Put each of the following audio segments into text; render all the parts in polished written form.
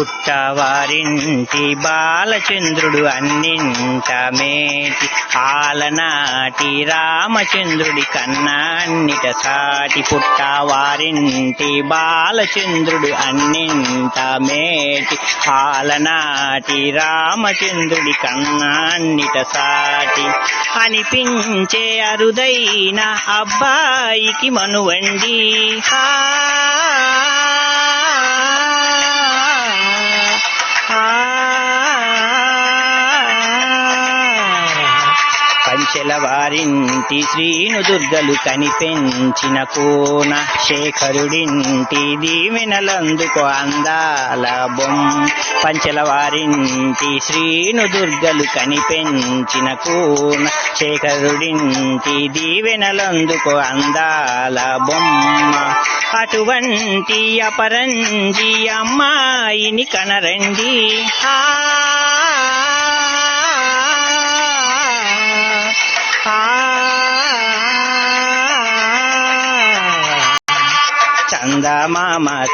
పుట్టవారింటి బాలచంద్రుడు అన్నింట మేటి ఆలనాటి రామచంద్రుడి కన్నా అన్నిట సాటి పుట్టవారింటి బాలచంద్రుడు అన్నింట మేటి ఆలనాటి రామచంద్రుడి కన్నా అన్నిట సాటి అనిపించే అరుదైన అబ్బాయికి మనువండి పంచెలవారింటి శ్రీను దుర్గలు కనిపెంచిన కోన శేఖరుడింటి దీవెనలందుకో అందాల బొమ్మ పంచెలవారింటి శ్రీను దుర్గలు కనిపెంచిన కోన శేఖరుడింటి దీవెనలందుకో అందాల బొమ్మ అటువంటి అపరంజి అమ్మాయిని కనరండి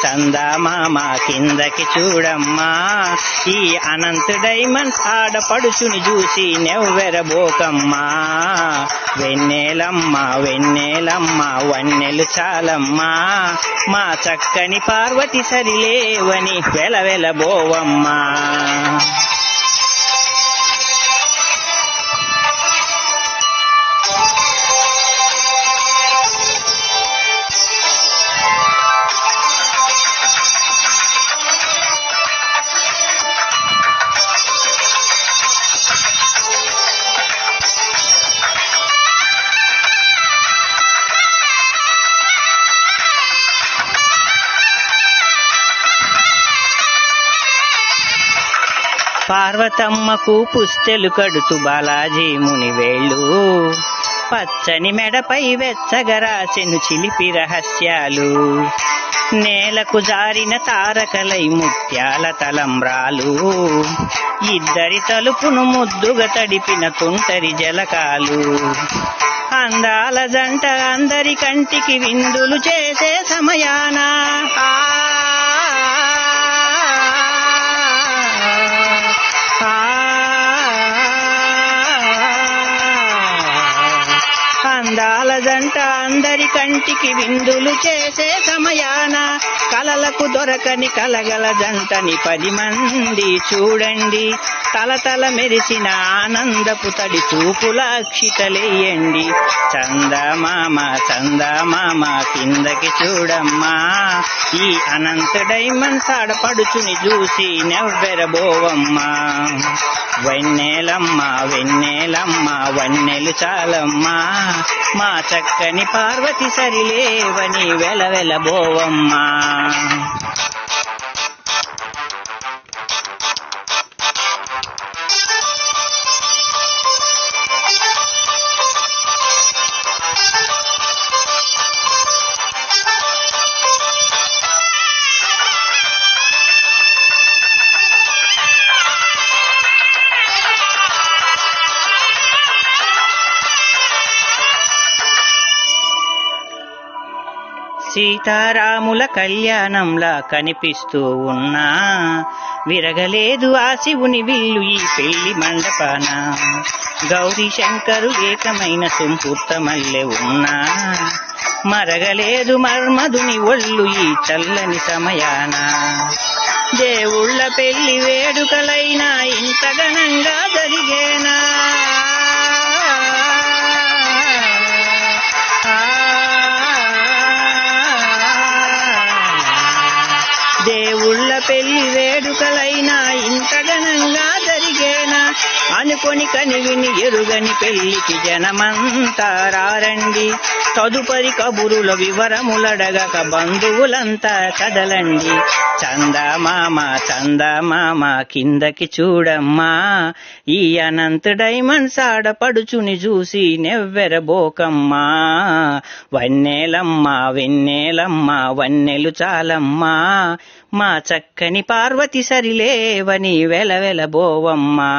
చందమామ కిందకి చూడమ్మా ఈ అనంత డైమండ్స్ ఆడపడుచుని చూసి నెవ్వెరబోకమ్మా వెన్నెలమ్మ వన్నెలు చాలమ్మా మా చక్కని పార్వతి సరిలేవని వెలవెలబోవమ్మా పార్వతమ్మకు పుస్తెలు కడుతూ బాలాజీ ముని వేళ్ళు పచ్చని మెడపై వెచ్చగరాచెను చిలిపి రహస్యాలు నేలకు జారిన తారకలై ముత్యాల తలంబ్రాలు ఇద్దరి తలుపును ముద్దుగా తడిపిన తుంటరి జలకాలు అందాల జంట అందరి కంటికి విందులు చేసే సమయాన అందాల జంట అందరి కంటికి విందులు చేసే సమయాన కలలకు దొరకని కలగల జంటని 10 మంది చూడండి తలతల మెరిసిన ఆనందపు తడి చూపుల అక్షితలేయండి చందమామ కిందకి చూడమ్మా ఈ అనంత డైమండ్స్ ఆడపడుచుని చూసి నెవ్వెరబోవమ్మా వెన్నెలమ్మ వన్నెలు చాలమ్మా మా చక్కని పార్వతి సరిలేవని వెలవెలబోవమ్మా సీతారాముల కళ్యాణంలా కనిపిస్తూ ఉన్నా విరగలేదు ఆ శివుని విల్లు ఈ పెళ్లి మండపాన గౌరీ శంకరు ఏకమైన సంపూర్త మల్లె ఉన్నా మరగలేదు మర్మధుని ఒళ్ళు ఈ చల్లని సమయాన దేవుళ్ళ పెళ్లి వేడుకలైనా ఇంత ఘనంగా జరిగేనా దేవుళ్ళ పెళ్లి వేడుకలైనా ఇంత ఘనంగా జరిగేనా అనుకొని కనివిని ఎరుగని పెళ్లికి జనమంతా రారండి తదుపరి కబురుల వివరములడగక బంధువులంతా కదలండి చందమామ కిందకి చూడమ్మా ఈ అనంత డైమండ్స్ ఆడపడుచుని చూసి నెవ్వెరబోకమ్మా వెన్నెలమ్మ వన్నెలు చాలమ్మా మా చక్కని పార్వతి సరిలేవని వెలవెలబోవమ్మా